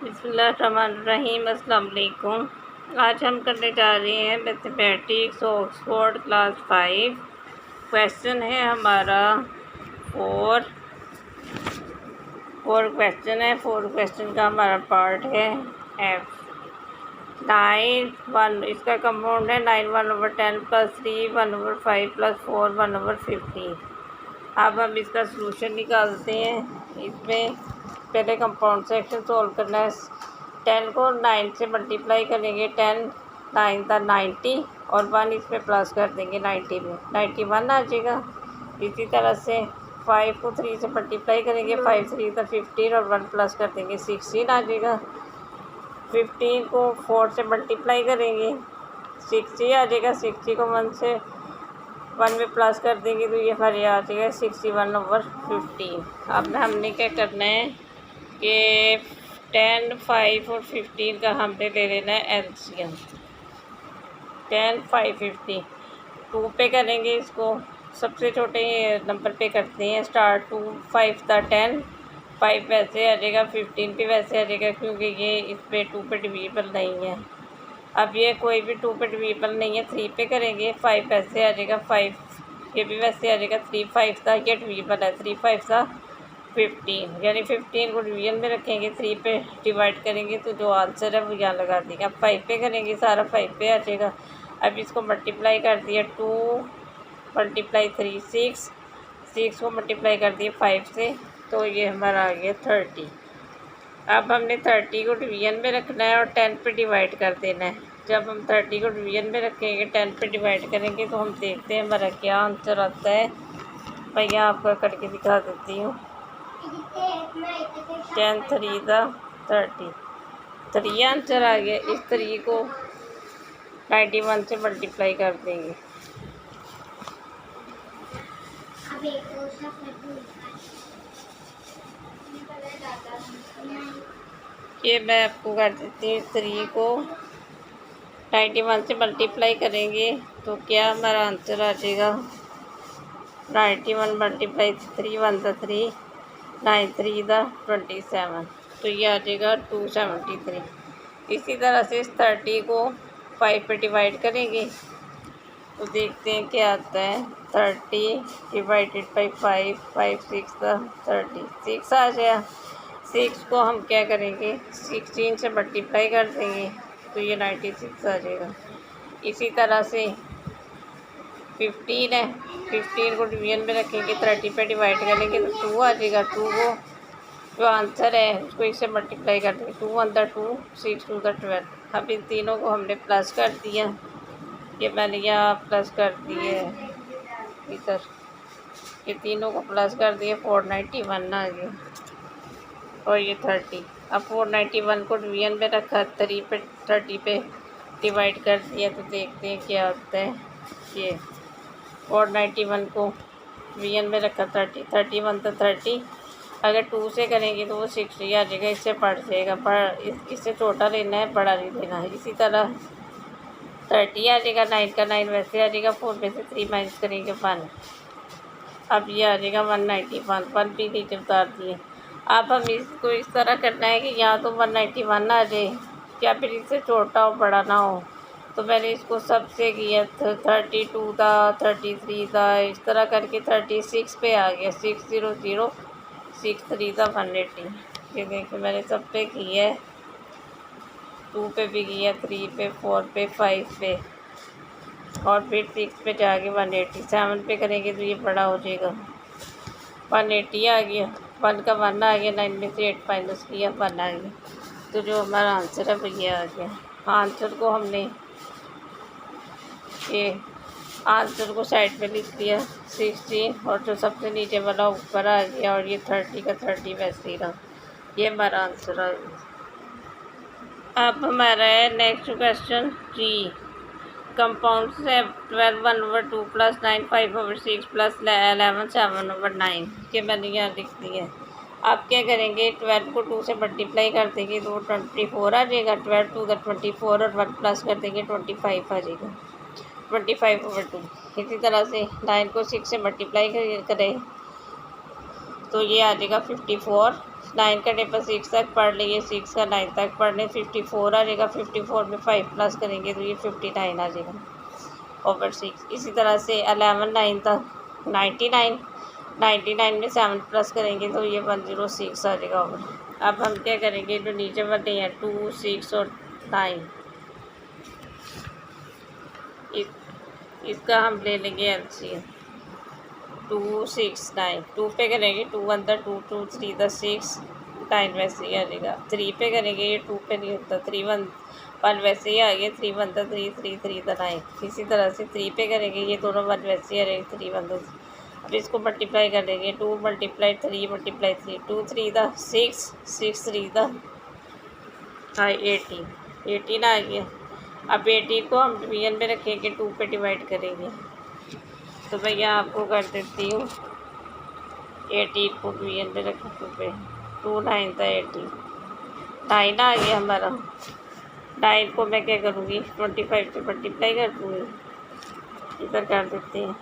बिस्मिल्लाहिर्रहमानिर्रहीम। अस्सलाम वालेकुम। आज हम करने जा रहे हैं मैथमेटिक्स ऑक्सफोर्ड क्लास 5। क्वेश्चन है हमारा फोर क्वेश्चन है। फोर क्वेश्चन का हमारा पार्ट है एफ। 9 1 इसका कंपाउंड है 9 1/10 + 3 1/5 + 4 1/15। अब हम इसका सलूशन निकालते हैं। इसमें पहले कंपाउंड सेक्शन सोल्व करना है। 10 को 9 से मल्टीप्लाई करेंगे, 10 9 था 90 और 1 इसमें प्लस कर देंगे 90 में, 91 आ जाएगा। इसी तरह से 5 को 3 से मल्टीप्लाई करेंगे, 5 3 था 15 और 1 प्लस कर देंगे 16 आ जाएगा। 15 को 4 से मल्टीप्लाई करेंगे 60 आ जाएगा। 60 को 1 से 1 में प्लस कर देंगे तो ये हमारे आ जाएगा 61/15। अब हमने क्या करना है कि 10 5 और 15 का हमने ले लेना है एलसीएम। 10 5 15 2 पे करेंगे इसको। सबसे छोटे नंबर पे करते हैं स्टार्ट। 2 5 था 10, 5 वैसे आ जाएगा, 15 पे वैसे आ जाएगा क्योंकि ये इस पे 2 पे डिवीजन नहीं है। अब ये कोई भी 2 पे डिवीजन नहीं है, 3 पे करेंगे। 5 वैसे आ जाएगा, 5 ये भी वैसे आ जाएगा। 3 5 था, ये डिवीजन है, 3 5 था 15, यानी 15 को डिवीजन में रखेंगे, 3 पे डिवाइड करेंगे तो जो आंसर है वो यहाँ लगा देंगे। अब 5 पे करेंगे, सारा 5 पे आ जाएगा। अब इसको मल्टीप्लाई कर दिया 2 × 3 6, 6 को मल्टीप्लाई कर दिया 5 से तो ये हमारा आ गया 30। अब हमने 30 को डिवीजन में रखना है और 10 पे डिवाइड कर देना है। जब हम 30 को डिवीजन में रखेंगे, 10 पे डिवाइड करेंगे तो हम देखते हैं हमारा क्या आंसर आता है। मैं यहाँ आपको करके दिखा देती हूँ। 10 3 था 30, 3 आंसर आ गया। इस 3 को 91 से मल्टीप्लाई कर देंगे। ये मैं आपको कर देती हूँ। 3 को 91 से मल्टीप्लाई करेंगे तो क्या हमारा आंसर आ जाएगा 91 × 3 1 था 3 9 3 था 27, तो ये आ जाएगा 273। इसी तरह से इस 30 को 5 पे डिवाइड करेंगे तो देखते हैं क्या आता है। 30 डिवाइडेड बाई 5 5 6 था 36 आ जाएगा। 6 को हम क्या करेंगे 16 से मल्टीप्लाई कर देंगे तो ये 96 आ जाएगा। इसी तरह से 15 है, 15 को डिवीजन में रखेंगे, 30 पे डिवाइड करेंगे तो 2 आ जाएगा। 2 को जो आंसर है उसको इससे मल्टीप्लाई कर देंगे। 2 1 था 2 6 2 था 12। अब इन तीनों को हमने प्लस कर दिया। ये मैंने यहाँ प्लस कर दिए इधर, ये तीनों को प्लस कर दिए 491 आ गया और ये 30। अब 491 को डिवीजन में रखा, 30 पे डिवाइड कर दिया तो देखते हैं क्या होता है। ये 491 को डिवीजन में रखा 30, 31 था 30, अगर 2 से करेंगे तो वो 60 आ जाएगा। इससे बढ़ जाएगा, इससे छोटा लेना है, बड़ा नहीं लेना है। इसी तरह 30 आ जाएगा, 9 का 9 वैसे आ जाएगा, 4 में से 3 माइनस करेंगे 1। अब ये आ जाएगा 191, 1 भी नीचे उतार दिए। अब हम इसको इस तरह करना है कि यहाँ तो 191 आ जाए या फिर इससे छोटा हो बड़ा ना हो। तो मैंने इसको सबसे किया, 32 था 33 था, इस तरह करके 36 पे आ गया। 600 63 था 180। ये देखिए मैंने सब पे किया है, 2 पे भी किया, 3 पे 4 पे 5 पे और फिर 6 पे जाके 180। 7 पे करेंगे तो ये बड़ा हो जाएगा, 180 आ गया। 1 का 1 आ गया, 9 में से 8 माइनस किया 1 आ गया। तो जो हमारा आंसर है वो ये आ गया। आंसर को हमने ये आंसर को साइड में लिख दिया 16 और जो सबसे नीचे वाला ऊपर आ गया और ये 30 का 30 वैसे ही रहा। ये हमारा आंसर आ गया। अब हमारा है नेक्स्ट क्वेश्चन जी। कंपाउंड से 12 1/2 + 9 5/6 + 11 7/9। ये मैंने यहाँ लिख दिया है। आप क्या करेंगे 12 को 2 से मल्टीप्लाई कर देंगे तो 24 आ जाएगा। 12 2 का 24 और 1 प्लस कर देंगे 25 आ जाएगा, 25/2। इसी तरह से 9 को 6 से मल्टीप्लाई करें तो ये आ जाएगा 54। 9 का टेबल 6 तक पढ़ लेंगे, 6 का 9 तक पढ़ लें, 54 आ जाएगा। 54 में 5 प्लस करेंगे तो ये 59 आ जाएगा ओवर 6। इसी तरह से 11 9 तक 99, 99 में 7 प्लस करेंगे तो ये 106 आ जाएगा ओवर। अब हम क्या करेंगे, जो नीचे वाले हैं 2 6 और 9, इसका हम ले लेंगे एलसीएम। 2 6 9, 2 पे करेंगे 2 1 द 2 2 3 द 6, 9 वैसे ही आ जाएगा। 3 पे करेंगे, ये 2 पे नहीं होता, 3 1 1 वैसे ही आ गया। 3 1 द 3 3 3 द 9। इसी तरह से 3 पे करेंगे, ये दोनों 1 वैसे ही आ जाएगा। 3 1 द, अब इसको मल्टीप्लाई कर देंगे, 2 मल्टीप्लाई 3 मल्टीप्लाई 3, 2 3 द 6 6 3 द 18, 18 आ गया। अब 18 को हम डिवीजन में रखेंगे, 2 पे डिवाइड करेंगे। तो मैं यहाँ आपको कर देती हूँ, 18 को डिवीजन में रखें 2 पे, 2 9 था 18, 9 आ गया हमारा। 9 को मैं क्या करूँगी, 25 से मल्टीप्लाई कर दूँगी, इधर कर देते हैं।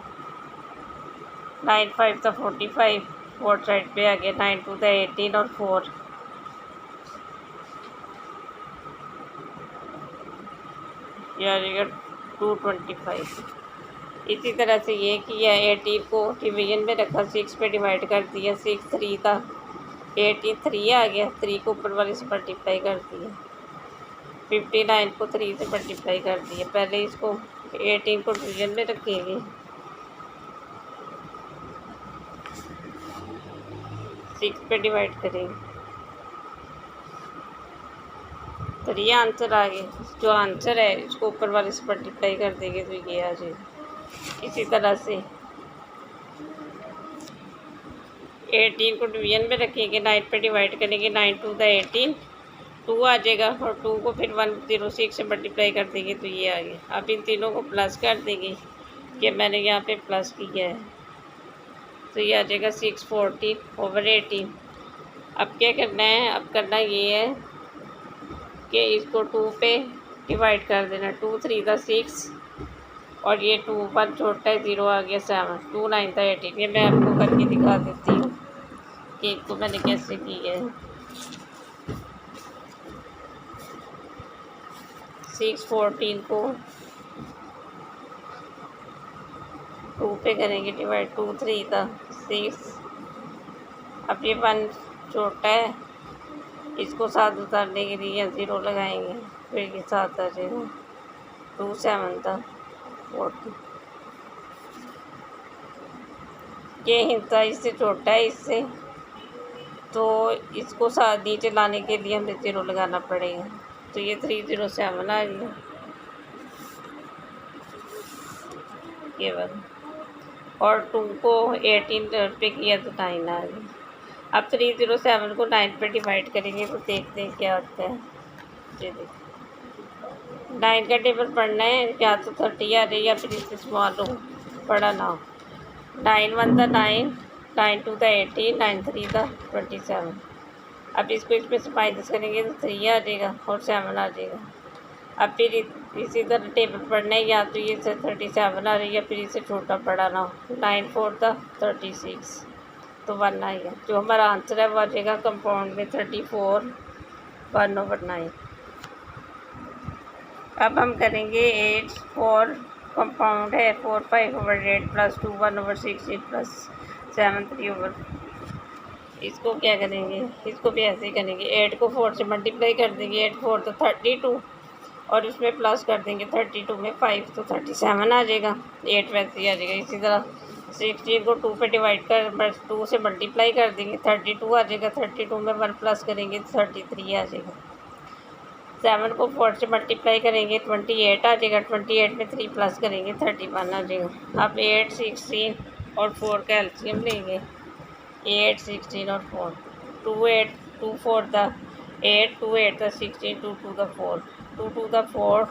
9 5 था 45, 4 साइड पे आ गया। 9 2 था 18 और 4 ये आ जाएगा 225। इसी तरह से ये किया, 18 को डिवीजन में रखा, 6 पे डिवाइड कर दिया। 6 3 था 18, 3 आ गया। 3 को ऊपर वाले से मल्टीप्लाई कर दिया। 59 को 3 से मल्टीप्लाई कर दिया। पहले इसको 18 को डिवीजन में रखेंगे, 6 पे डिवाइड करेंगे, तो ये आंसर आ गया। जो आंसर है इसको ऊपर वाले से मल्टीप्लाई कर देंगे तो ये आ जाएगा। इसी तरह से 18 को डिवीजन में रखेंगे, 9 पे डिवाइड करेंगे। 9 2 था 18, 2 आ जाएगा और 2 को फिर 106 से मल्टीप्लाई कर देंगे तो ये आ गया। अब इन तीनों को प्लस कर देंगे, कि मैंने यहाँ पे प्लस किया है, तो ये आ जाएगा 640 ओवर 18। अब क्या करना है, अब करना ये है कि इसको 2 पे डिवाइड कर देना। 2 3 था 6 और ये 2 1 छोटा है, 0 आ गया 7, 2 9 था 18। ये मैं आपको करके दिखा देती हूँ कि इसको मैंने कैसे किया है। 614 को 2 पे करेंगे डिवाइड, 2 3 था 6, अब ये 1 छोटा है, इसको 7 उतारने के लिए 0 लगाएंगे, फिर ये 7 आ जाएगा। 2 7 था 40, ये हिस्सा इससे छोटा है इससे, तो इसको 7 नीचे लाने के लिए हमें 0 लगाना पड़ेगा। तो ये 307 आ गया, ये बस। और 2 को 18 पे किया तो 9 आ गया। अब 307 को 9 पे डिवाइड करेंगे तो देखते हैं क्या होता है। ये देखिए 9 का टेबल पढ़ना है, या तो 30 आ जाए या फिर इससे स्मॉल हो, बड़ा ना हो। 9 1 था 9, 9 2 था 18, 9 3 था 27। अब इसको इसमें से माइनस करेंगे तो 3 आ जाएगा और 7 आ जाएगा। अब फिर इसी तरह टेबल पढ़ना है, या तो ये 37 आ रही है या फिर इससे छोटा पड़ा ना हो। 9 4 था 36, तो 1 आएगा। जो हमारा आंसर है वो आ जाएगा कंपाउंड में 34 1/9। अब हम करेंगे 8 4 कंपाउंड है, 4 5/8 प्लस 2 1/16 प्लस 7 3/। इसको क्या करेंगे, इसको भी ऐसे ही करेंगे। 8 को 4 से मल्टीप्लाई कर देंगे, 8 4 तो 32 और उसमें प्लस कर देंगे 32 में 5 तो 37 आ जाएगा। 8 वैसे ही आ जाएगा। इसी तरह 16 को 2 पे डिवाइड कर 2 से मल्टीप्लाई कर देंगे, 32 आ जाएगा। 32 में 1 प्लस करेंगे तो 33 आ जाएगा। 7 को 4 से मल्टीप्लाई करेंगे 28 आ जाएगा। 28 में 3 प्लस करेंगे 31 आ जाएगा। अब 8 16 और 4 का एलसीएम लेंगे। 8 16 और 4, 2 8 2 4 था 8, 2 8 था 16, 2 2 था 4, 2 2 था 4,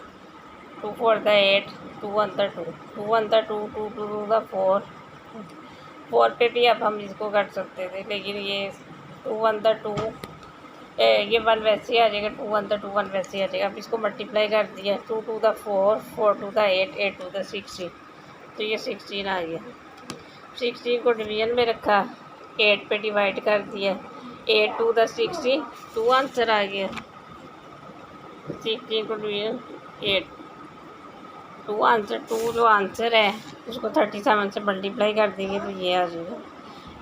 2 4 था 8, 2 1 था 2, 2 1 था 2, 2 2 था 4। 4 पे भी अब हम इसको कर सकते थे, लेकिन ये 2 1 था 2, ये 1 वैसे ही आ जाएगा। 2 1 था 2 1 वैसे ही आ जाएगा। अब इसको मल्टीप्लाई कर दिया, 2 2 था 4, 4 2 था 8, 8 2 था 16, तो ये 16 आ गया। 16 को डिवीजन में रखा, 8 पे डिवाइड कर दिया, 8 टू द 16, 2 आंसर आ गया। 16 को डिवीजन 8, 2 आंसर, 2 जो आंसर है उसको 37 से मल्टीप्लाई कर देंगे तो ये आ जाएगा।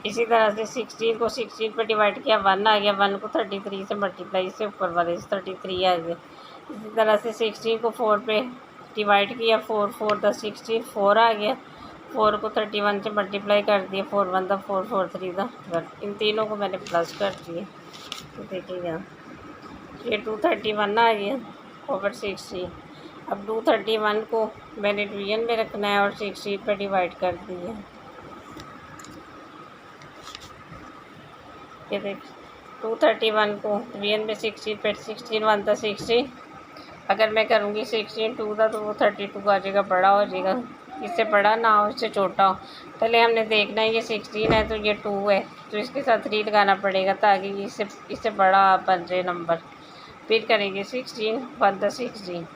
इसी तरह से 16 को 16 पे डिवाइड किया, 1 आ गया, 1 को 33 से मल्टीप्लाई, इससे ऊपर वाले से 33 आ गया। इसी तरह से 16 को 4 पे डिवाइड किया, 4 4 द 16, 4 आ गया, 4 को 31 से मल्टीप्लाई कर दिया, 4 1 द 4 4 3 द 12। इन तीनों को मैंने प्लस कर दिया तो देखिएगा ये 231 आ गया ओवर 16। अब 231 को मैंने डिवीजन में रखना है और 16 पे डिवाइड कर दिया। ये देख 231 को डिवीजन में 16 पे, 16 1 था 16, अगर मैं करूँगी 16 2 था तो वो 32 आ जाएगा, बड़ा हो जाएगा। इससे बड़ा ना हो, इससे छोटा हो। पहले हमने देखना है ये 16 है तो ये 2 है, तो इसके साथ 3 लगाना पड़ेगा ताकि इससे बड़ा बन जाए नंबर। फिर करेंगे 16 1 था 16,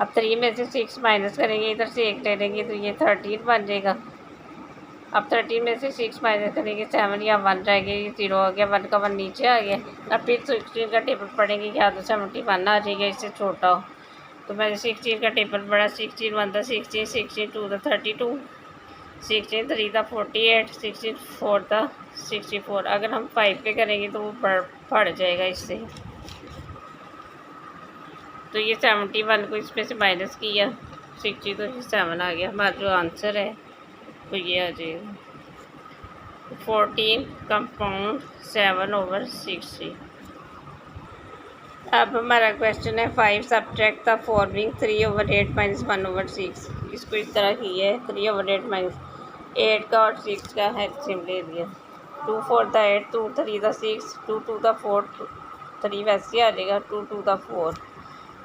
अब 3 में से 6 माइनस करेंगे, इधर से 1 ले लेंगे तो ये 13 बन जाएगा। अब 13 में से 6 माइनस करेंगे, 7 या 1 रह गया, ये 0 हो गया, 1 का 1 नीचे आ गया। अब फिर 16 का टेबल पढ़ेंगे, या तो 71 आ जाएगा, इससे छोटा हो। तो मैंने 16 का टेबल पढ़ा, 16 1 था 16, 16 2 था 32, 16 3 था 48, 16 4 था 64। अगर हम 5 पे करेंगे तो वो बढ़ जाएगा इससे। तो ये 71 को इसमें से माइनस किया, 60 तो 7 आ गया। हमारा जो आंसर है तो ये आ जाएगा 14 कंपाउंड 7 ओवर 60। अब हमारा क्वेश्चन है 5 subtract the following 3 over 8 minus 1 over 6। इसको इस तरह की है, 3 ओवर 8 माइनस 8 का और 6 का एलसीएम ले लिया। 2 4 द 8, 2 3 द 6, 2 2 द 4, 3 वैसे आ जाएगा, 2 2 द 4,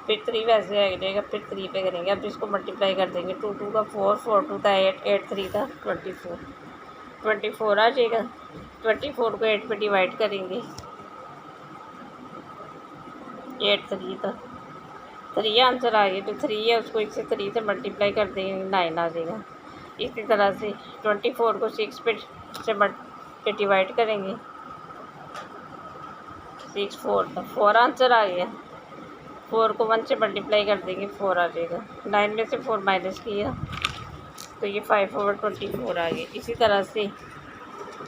फिर 3 वैसे आ जाएगा, फिर 3 पे करेंगे। अब इसको मल्टीप्लाई कर देंगे, 2 2 का 4, 4 2 का 8, 8 3 का 24, 24 आ जाएगा। 24 को 8 पे डिवाइड करेंगे, 8 3 का 3 आंसर आ गया। जो 3 है उसको इससे 3 से मल्टीप्लाई कर देंगे, 9 आ जाएगा। इसी तरह से 24 को 6 पे डिवाइड करेंगे, 6 4 का 4 आंसर आ गया। 4 को 1 से मल्टीप्लाई कर देंगे, 4 आ जाएगा। 9 में से 4 माइनस किया तो ये 5 ओवर 24 आ गया। इसी तरह से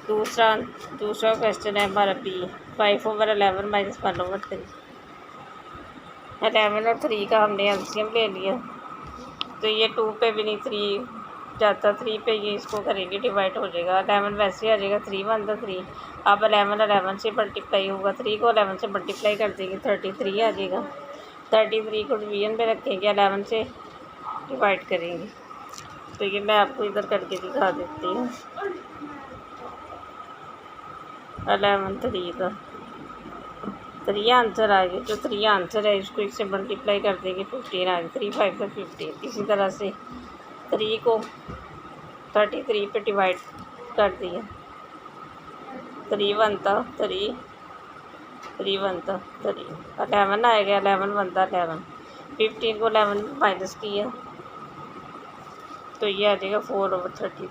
दूसरा क्वेश्चन है हमारा बी, 5 ओवर 11 माइनस 1 ओवर 3। 11 और 3 का हमने एलसीएम ले लिया, तो ये 2 पे भी नहीं 3 जाता, 3 पे ये इसको करेंगे डिवाइड हो जाएगा। 11 वैसे आ जाएगा, 3 1 था 3। अब 11 से मल्टीप्लाई होगा, 3 को 11 से मल्टीप्लाई कर देंगे, 33 आ जाएगा। 33 को डिवीजन में रखेंगे, 11 से डिवाइड करेंगे। तो ये मैं आपको इधर करके दिखा देती हूँ। 11 3 का 3 आंसर आ गया। जो 3 आंसर है इसको इससे मल्टीप्लाई कर देंगे, 15 आ गया। 3 5 का 15। इसी तरह से 3 को 33 पे डिवाइड कर दिया, 3 1 था 3, 3 1 था 3, 11 आएगा, 11 1 था 11। 15 को 11 माइनस किया तो ये आ जाएगा 4 ओवर 30।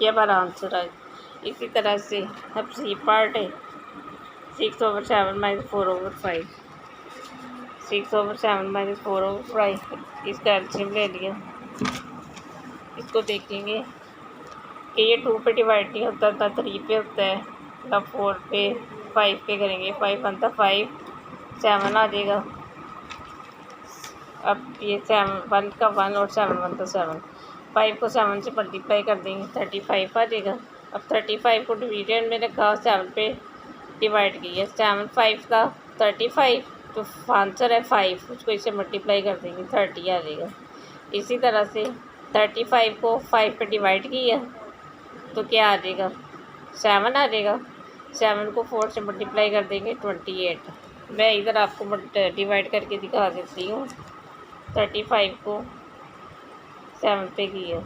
ये हमारा आंसर है। इसी तरह से अब सी पार्ट है, 6 over 7 minus 4 over 5, 6 over 7 minus 4 over 5। इसका एलसीएम ले लिया। इसको देखेंगे कि ये 2 पे डिवाइड नहीं होता था, 3 पे होता है, तब 4 पे 5 पे करेंगे। 5 1 था 5, 7 आ जाएगा। अब ये 7 1 का 1 और 7 1 था 7, 5 को 7 से मल्टीप्लाई कर देंगे, 35 आ जाएगा। अब 35 को डिवीजन में रखा, 7 पे डिवाइड किया, 7 5 का 35, तो आंसर है 5, उसको इससे मल्टीप्लाई कर देंगे, 30 आ जाएगा। इसी तरह से 35 को 5 पे डिवाइड किया तो क्या आ जाएगा, 7 आ जाएगा। 7 को 4 से मल्टीप्लाई कर देंगे, 28। मैं इधर आपको डिवाइड करके दिखा देती हूँ। 35 को 7 पे किया,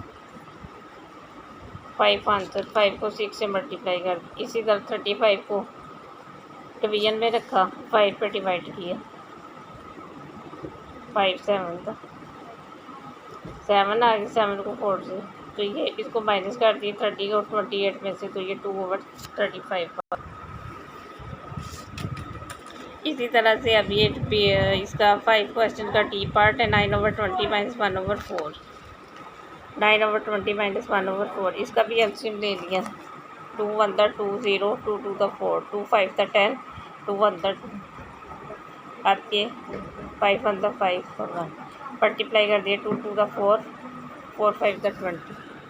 5 आंसर। 5 को 6 से मल्टीप्लाई कर, इसी तरह 35 को डिवीजन में रखा, 5 पे डिवाइड किया, 5 7 था 7 आ गया। 7 को 4 से तो ये इसको माइनस कर दिए 30 और 28 में से, तो ये 2/35 का। इसी तरह से अब ये इसका 5 क्वेश्चन का टी पार्ट है 9/20 - 1/4। 9/20 - 1/4 इसका भी एलसीएम ले लिया। 2 1 2 0 2 2 4 2 5 10 2 1 2 आपके 5 1 5 होगा। मल्टीप्लाई कर दिए 2 2 4 4 5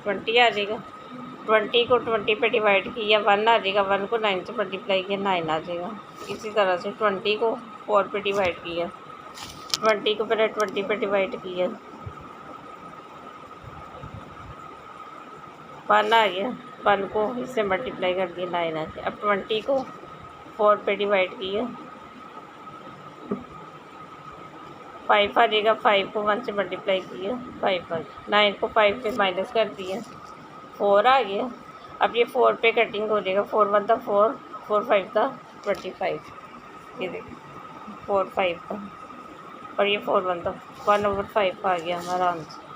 20 आ जाएगा। 20 को 20 पे डिवाइड किया 1 आ जाएगा। 1 को 9 से मल्टीप्लाई किया 9 आ जाएगा। इसी तरह से 20 को 4 पे डिवाइड किया, 20 को पहले 20 पे डिवाइड किया 1 आ गया। 1 को इससे मल्टीप्लाई कर दिया 9 आ गया। अब 20 को 4 पे डिवाइड किया 5 आ जाएगा। 5 को 1 से मल्टीप्लाई किया 5 आ गया। 9 को 5 पे माइनस कर दिया 4 आ गया। अब ये 4 पे कटिंग हो जाएगा। 4 1 4 4 5 25। ये देखिए 4 5 का, और ये 4 1 1/5 आ गया हमारा आंसर।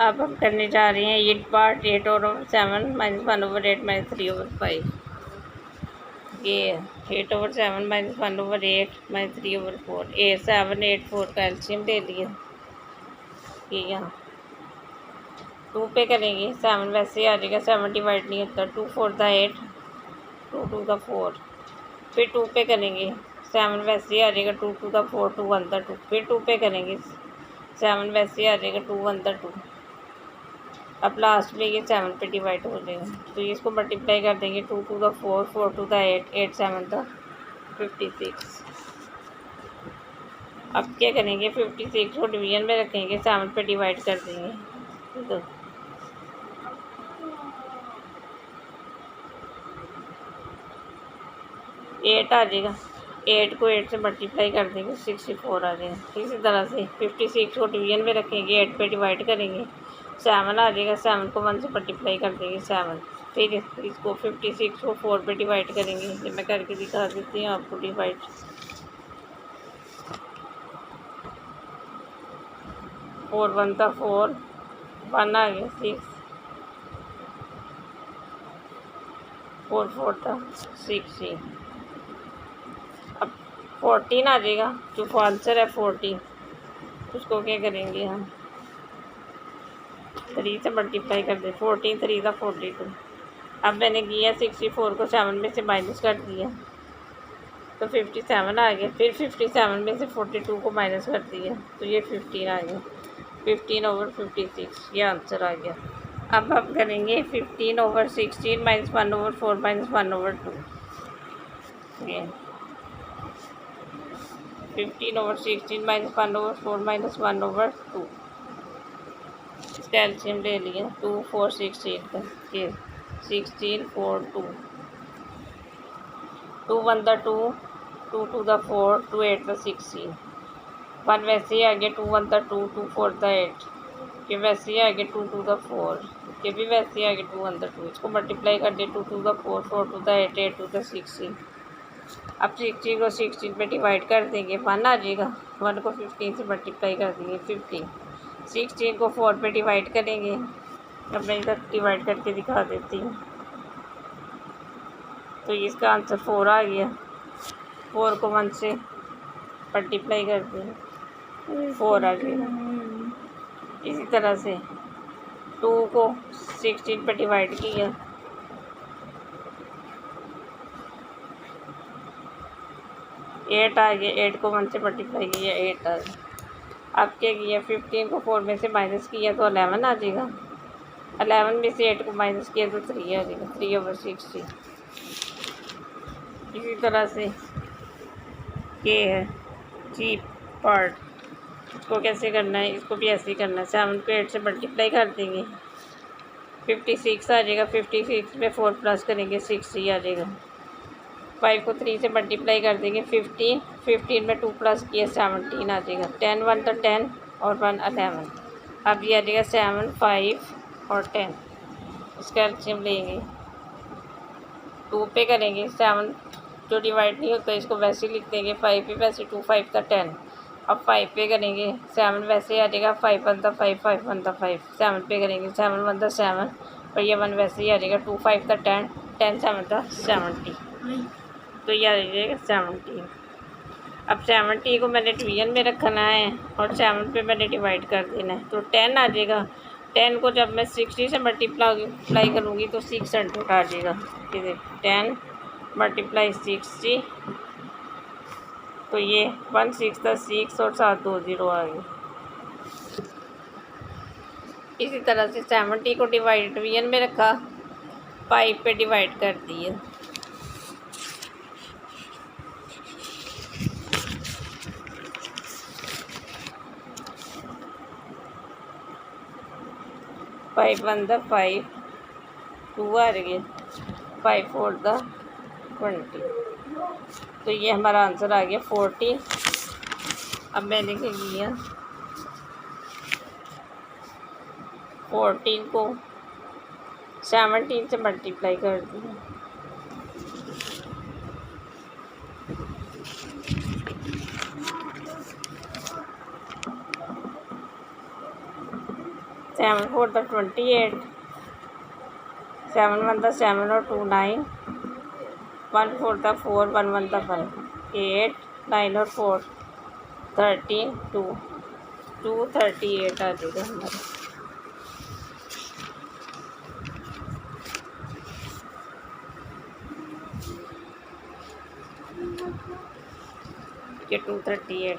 अब हम करने जा रहे हैं ये पार्ट 8/7 - 1/8 - 3/5। ये 8/7 - 1/8 - 3/4 7 8 4 का एलसीएम ले लिया। ये यहाँ 2 पे करेंगे 7 वैसे आ जाएगा। 7 डिवाइड नहीं होता। 2 4 8 2 2 4। फिर 2 पे करेंगे 7 वैसे आ जाएगा। 2 2 4 2 1 2। फिर 2 पे करेंगे 7 वैसे आ जाएगा। 2 1 2। अब लास्ट में ये 7 पे डिवाइड हो जाएगा, तो इसको मल्टीप्लाई कर देंगे। 2 2 4 4 2 8 8 7 56। अब क्या करेंगे 56 को डिवीजन में रखेंगे, 7 पे डिवाइड कर देंगे। तो 8 आ जाएगा। 8 को 8 से मल्टीप्लाई कर देंगे 64 आ जाएगा। इसी तरह से 56 को डिवीजन में रखेंगे, 8 पे डिवाइड करेंगे 7 आ जाएगा। 7 को 1 से मल्टीप्लाई कर देंगे 7। फिर इसको 56 को 4 पे डिवाइड करेंगे। ये मैं करके दिखा देती हूँ आपको डिवाइड। 4 1 4 1 आ गया 6 4 4 16। अब 14 आ जाएगा। जो आंसर है 14, उसको क्या करेंगे हम 3 से मल्टीप्लाई कर दें। 14 3 42। अब मैंने किया 64 को 7 में से माइनस कर दिया, तो 57 आ गया। फिर 57 में से 42 को माइनस कर दिया, तो ये 15 आ गया। 15/56 ये आंसर आ गया। अब हम करेंगे 15/16 - 1/4 - 1/2। ये 15/16 - 1/4 - 1/2। इसका एलसीएम ले लिया। 2 4 16 का, ये 16 4 2 2 1 2 2 2 4 2 8 16। 1 वैसे ही आ गया। 2 1 2 2 4 8। ये वैसे ही आ गया। 2 2 4 ये भी वैसे ही आ गया। 2 1 2 इसको मल्टीप्लाई कर दिया। 2 2 4 4 2 8 8 2 16। अब 16 को 16 पे डिवाइड कर देंगे 1 आ जाएगा। 1 को 15 से मल्टीप्लाई कर देंगे 15। 16 को 4 पे डिवाइड करेंगे। अब मैं इधर डिवाइड करके दिखा देती हूँ, तो इसका आंसर 4 आ गया। 4 को 1 से मल्टीप्लाई कर देंगे 4 आ गया। इसी तरह से 2 को 16 पे डिवाइड किया, 8 आ गया। 8 को 1 से मल्टीप्लाई किया 8 आ गया। अब क्या किया 15 को 4 में से माइनस किया, तो 11 आ जाएगा। 11 में से 8 को माइनस किया, तो 3 आ जाएगा। 3/60। इसी तरह से ये है जी पार्ट। इसको कैसे करना है, इसको भी ऐसे ही करना है। 7 को 8 से मल्टीप्लाई कर देंगे 56 आ जाएगा। 56 में 4 प्लस करेंगे 60 आ जाएगा। 5 को 3 से मल्टीप्लाई कर देंगे 15। 15 में 2 प्लस किया 17 आ जाएगा। 10 1 10 और 1 11। अब ये आ जाएगा 7 5 और 10। इसका एलसीएम लेंगे। 2 पे करेंगे 7 जो डिवाइड नहीं होता इसको वैसे ही लिख देंगे। 5 भी वैसे 2 5 10 अब 5 पे करेंगे, 7 वैसे आ जाएगा, 5 बनता 5, 5 बनता 5, 7 पे करेंगे, 7 बनता 7 और ये 1 वैसे ही आ जाएगा, 2 5 था 10, 10 7 था 70, तो ये आ जाएगा 70। अब 70 को मैंने डिवीजन में रखना है और 7 पे मैंने डिवाइड कर देना है, तो 10 आ जाएगा। 10 को जब मैं 60 से मल्टीप्लाई करूँगी तो 600 आ जाएगा। ये 10 मल्टीप्लाई 60, तो ये 1 6 था 6 और 7 2 0 आ गए। इसी तरह से 70 को डिवीजन में रखा, 5 पे डिवाइड कर दिया, फाइव 1 था 5, 2 आ गए, 5 4 था 20, तो ये हमारा आंसर आ गया 40। अब मैंने क्या किया, 14 को 17 से मल्टीप्लाई कर दिया, सेवन 4 था 28, 7 1 था 7 और 2 9, 1 4 था 4, 1 1 था 1, 8 9 और 4 13 2 2 38 आ जाएगा हमारा। ये 238।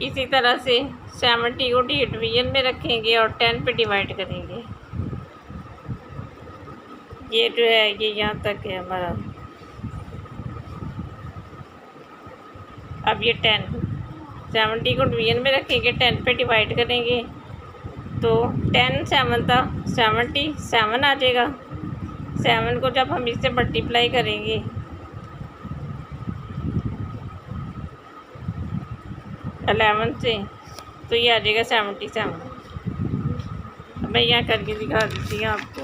इसी तरह से 70 को डिवीजन में रखेंगे और 10 पे डिवाइड करेंगे। ये जो है ये यहाँ तक है हमारा। अब ये 70 को डिवीजन में रखेंगे, 10 पे डिवाइड करेंगे, तो 10 7 था 70, 7 आ जाएगा। 7 को जब हम इससे मल्टीप्लाई करेंगे 11 से, तो ये आ जाएगा 77। मैं यहाँ करके दिखा देती हूँ आपको।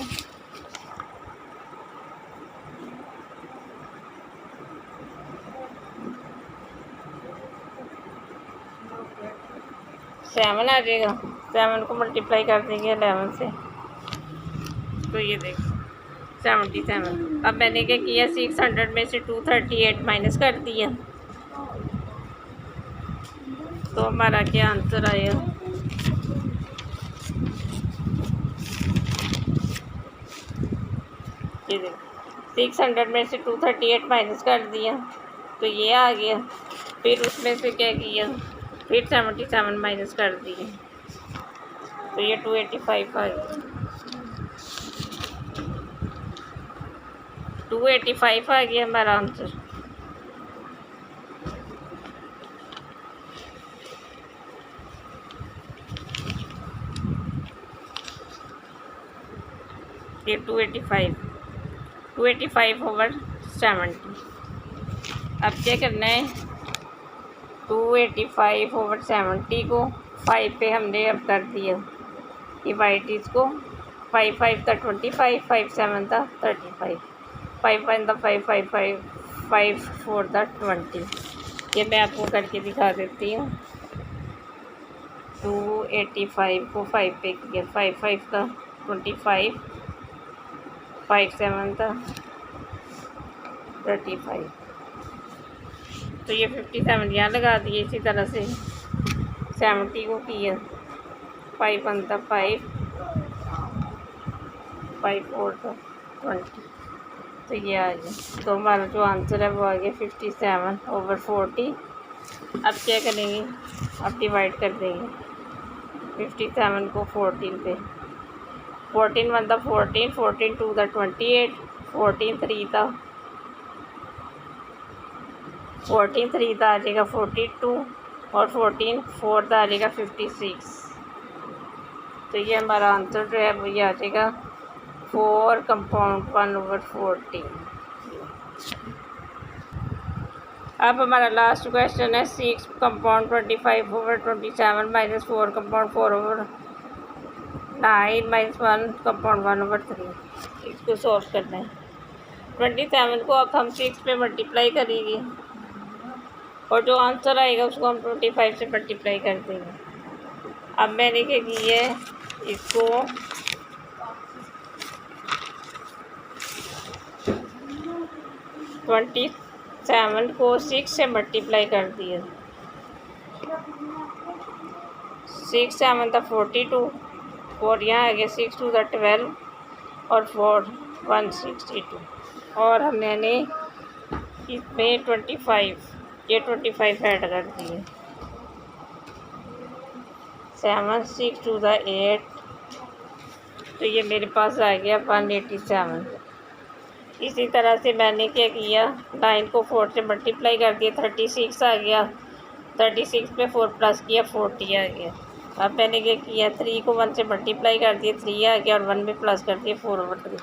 सेवन आ जाएगा, 7 को मल्टीप्लाई कर देंगे 11 से, तो ये देखो 77। अब मैंने क्या किया, 600 में से 238 माइनस कर दिया, तो हमारा क्या आंसर आया, ये देखो 600 में से 238 माइनस कर दिया, तो ये आ गया। फिर उसमें से क्या किया, फिर 77 माइनस कर दिए, तो ये 285 आ गया। 285 आ गया हमारा आंसर। ये 285 ओवर 70। अब क्या करना है, 285 ओवर 70 को 5 पे हमने अब कर दिया, डिवाइड इसको, 5 5 था 25, 5 7 था 35, 5 1 था 5 5 5 5 4 था 20। ये मैं आपको करके दिखा देती हूँ। 285 को 5 पे किया, 5 5 का 25, 5 7 था 35, तो ये 57 यहाँ लगा दिए। इसी तरह से 70 को किया, 5 1 था 5, 5 4 था 20, तो ये आ गया। तो हमारा जो आंसर है वो आ गया 57 ओवर 40। अब क्या करेंगे, अब डिवाइड कर देंगे 57 को 14 पे। 14 1 था 14, 14 2 था 28, 14 3 था 14 3 था आ जाएगा 42 और 14 4 था आ जाएगा 56। तो ये हमारा आंसर जो है वो ये आ जाएगा 4 कंपाउंड 1 ओवर 40। अब हमारा लास्ट क्वेश्चन है 6 compound 25 over 27 minus 4 compound 4 over 9 minus 1 compound 1 over 3। इसको सॉल्व करना है। 27 को अब हम 6 पे मल्टीप्लाई करेंगे और जो आंसर आएगा उसको हम 25 से मल्टीप्लाई कर देंगे। अब मैंने क्या किया है, इसको 27 को 6 से मल्टीप्लाई कर दिया। 6 7 था 42, 4 यहाँ आ गया, 6 2 था 12 और 4 162 और मैंने इसमें 25 ऐड कर दिए। 7 6 2 था 8, तो ये मेरे पास आ गया 187। इसी तरह से मैंने क्या किया, 9 को 4 से मल्टीप्लाई कर दिया, 36 आ गया। 36 पे 4 प्लस किया, 40 आ गया। अब मैंने क्या किया, 3 को 1 से मल्टीप्लाई कर दिया, 3 आ गया और 1 में प्लस कर दिया, 4/3।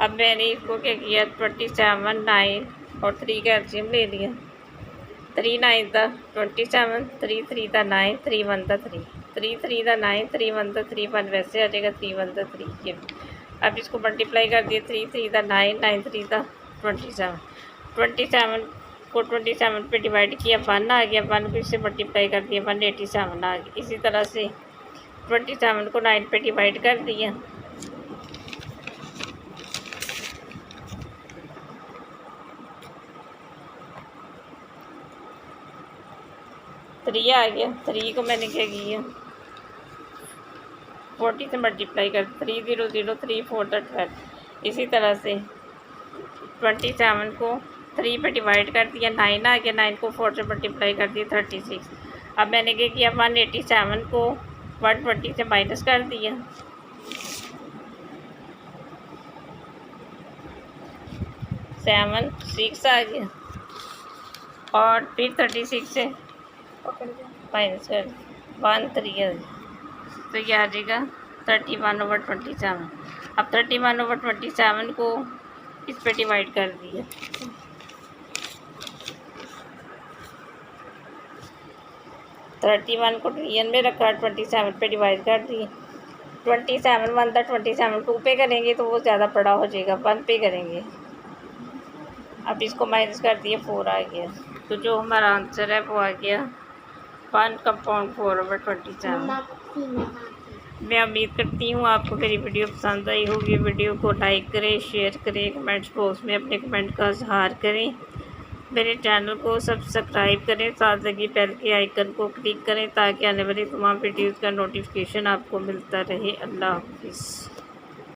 अब मैंने इसको क्या किया, 27 9 और 3 का एलसीएम ले लिया। 3 9 था 27, 3 3 था 9, 3 1 था 3, 3 3 था 9, 3 1 था 3, 1 वैसे आ जाएगा, 3 1 था 3 ये। अब इसको मल्टीप्लाई कर दिए, 3 3 था 9, 9 3 था 27। 27 को 27 पे डिवाइड किया, 1 आ गया, 1 को इससे मल्टीप्लाई कर दिया, 187 आ गया। इसी तरह से 27 को 9 पे डिवाइड कर दिया, 3 आ गया। 3 को मैंने क्या किया, 40 से मल्टीप्लाई कर, 3 0 0 3 4 12। इसी तरह से 27 को 3 पे डिवाइड कर दिया, 9 आ गया, 9 को 4 से मल्टीप्लाई कर दिया, 36। अब मैंने क्या किया, 187 को 120 से माइनस कर दिया, 7 6 आ गया और फिर 36 से माइनस कर 1 3 आ गया, तो ये आ जाएगा 31/27। अब 31/27 को इस पे डिवाइड कर दिया, 31 को रियल में रखा, 27 पे डिवाइड कर दिए। 27 1 था, 27 2 पे करेंगे तो वो ज़्यादा बड़ा हो जाएगा, 1 पे करेंगे। अब इसको माइनस कर दिए, 4 आ गया। तो जो हमारा आंसर है वो आ गया 1 कंपाउंड 4/27। मैं उम्मीद करती हूँ आपको मेरी वीडियो पसंद आई होगी। वीडियो को लाइक करें, शेयर करें, कमेंट्स बॉक्स में अपने कमेंट का इजहार करें। मेरे चैनल को सब्सक्राइब करें, साथ लगी बेल के आइकन को क्लिक करें ताकि आने वाली तमाम वीडियोज़ का नोटिफिकेशन आपको मिलता रहे। अल्लाह हाफिज़।